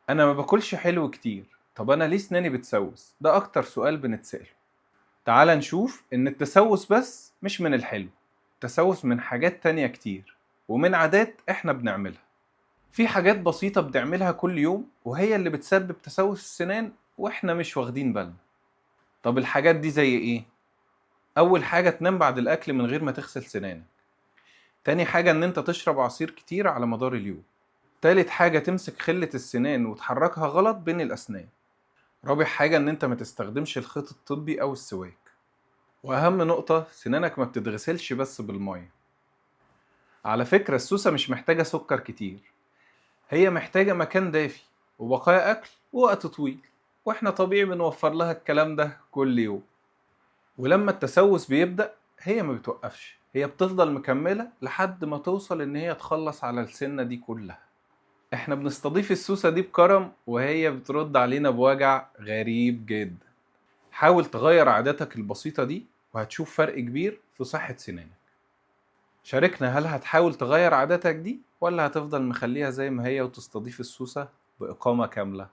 انا ما باكلش حلو كتير. طب انا ليه سناني بتسوس؟ ده اكتر سؤال بنتسأله. تعال نشوف ان التسوس بس مش من الحلو. التسوس من حاجات تانية كتير، ومن عادات احنا بنعملها. في حاجات بسيطة بنعملها كل يوم وهي اللي بتسبب تسوس السنان واحنا مش واخدين بالنا. طب الحاجات دي زي ايه؟ اول حاجة تنام بعد الاكل من غير ما تغسل سنانك. تاني حاجة ان انت تشرب عصير كتير على مدار اليوم. تالت حاجة تمسك خلة السنان وتحركها غلط بين الاسنان. رابع حاجة ان انت ما تستخدمش الخيط الطبي او السواك. واهم نقطة، سنانك ما بتتغسلش بس بالمية. على فكرة السوسة مش محتاجة سكر كتير، هي محتاجة مكان دافي وبقايا اكل ووقت طويل، واحنا طبيعي بنوفر لها الكلام ده كل يوم. ولما التسوس بيبدأ هي ما بتوقفش، هي بتفضل مكملة لحد ما توصل ان هي تخلص على السنة دي كلها. احنا بنستضيف السوسة دي بكرم وهي بترد علينا بوجع غريب جدا. حاول تغير عاداتك البسيطة دي وهتشوف فرق كبير في صحة سنانك. شاركنا، هل هتحاول تغير عاداتك دي ولا هتفضل مخليها زي ما هي وتستضيف السوسة بإقامة كاملة؟